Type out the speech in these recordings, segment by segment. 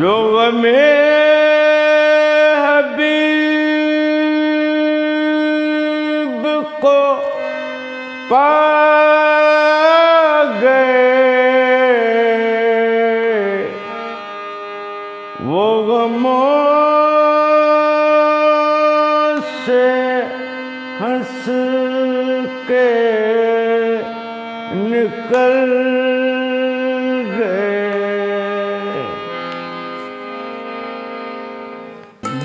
जो में हबीब को पा गए, वो गमों से हंस के निकल गए।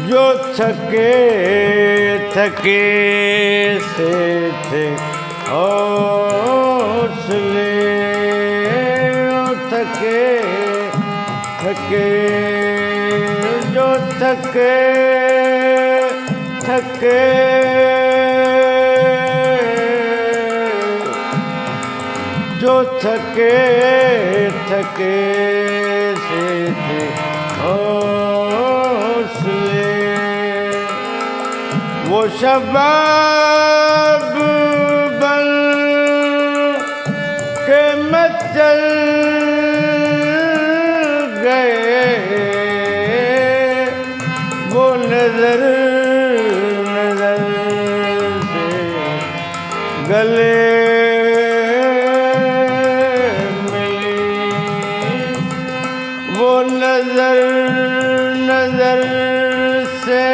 जो थके थके से थे हौसले, थके थके जो थके थके जो थके थके से थे हौसले, वो शबाब बन के मचल गए, वो नजर नजर से गले वो नजर नजर से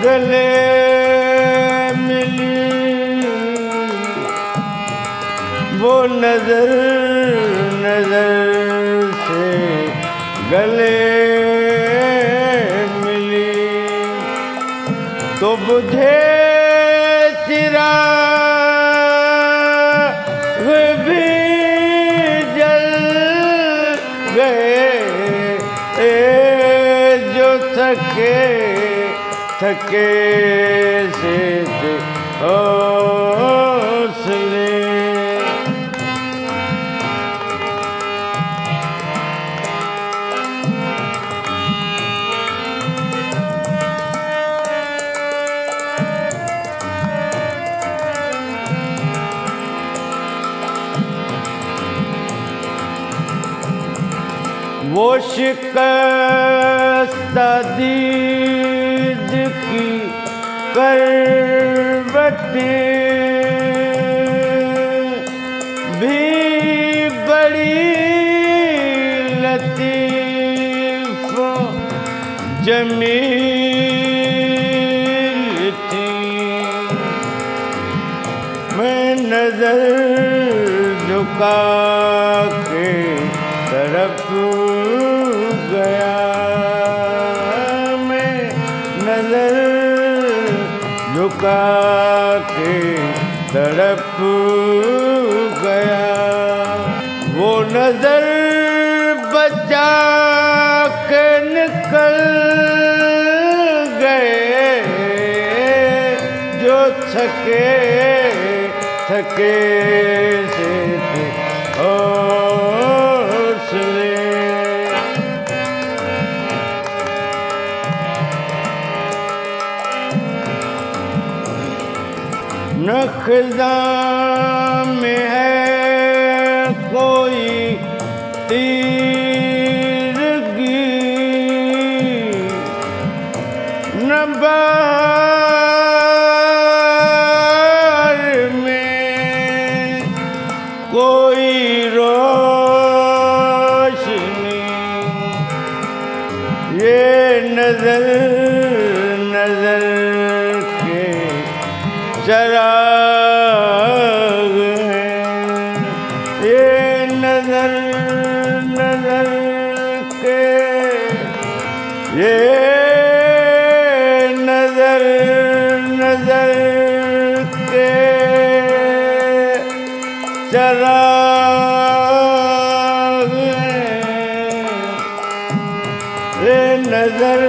गले मिली, वो नजर नजर से गले मिली। तो बुझे चिराग भी जल गए, जो थके थके से थे हौसले। वो शिकस्ता दीद की करवटें भी बड़ी लतीफ जमील थी। मैं नजर झुका के तरफ गया, मैं नजर झुका के तड़प गया। वो नजर बचा के निकल गए, जो थके थके से थे हौसले। नखदा में है कोई तीरगी, न बहार में कोई रोशनी। ये नजर नजर के चराग हैं, ये नजर नजर के, ये नजर नजर के चराग हैं, ये नजर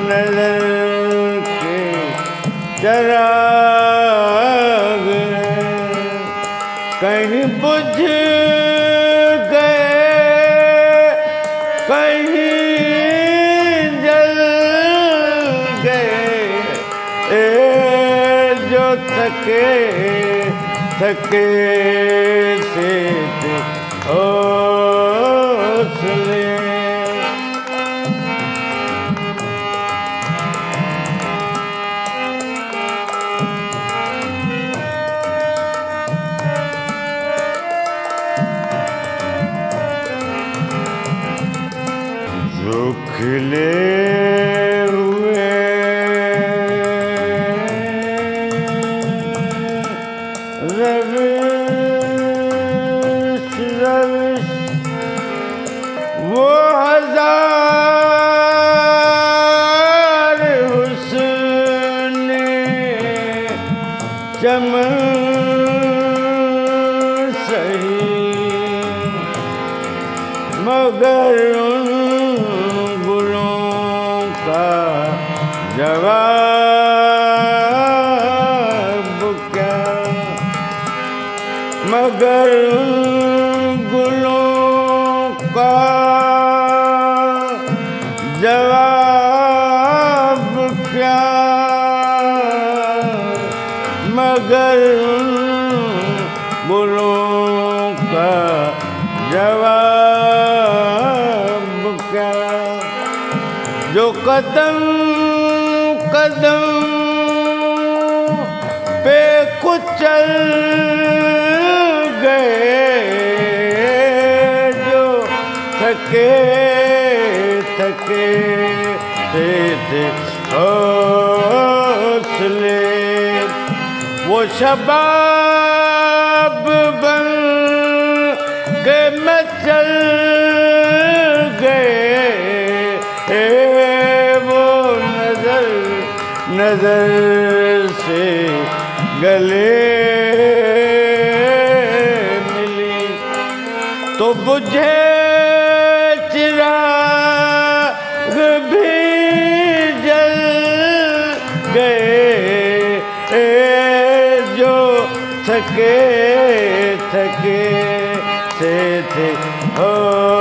नजर के चराग हैं। कहीं बुझ गए, कहीं जल गए, जो थके थके से थे खिले हुए रविश रविश वो हजार हुस्ने चमन सही मगर उन गुलों का जवाब क्या मगर उन गुलों का जवाब क्या मगर उन गुलों का जवाब क्या जो कदम कदम पे कुचल गए जो थके थके थे हौसले वो शबाब बन के मचल गए वो नजर नजर से गले मिली तो बुझे चिराग भी जल गए जो थके थके से थे हौसले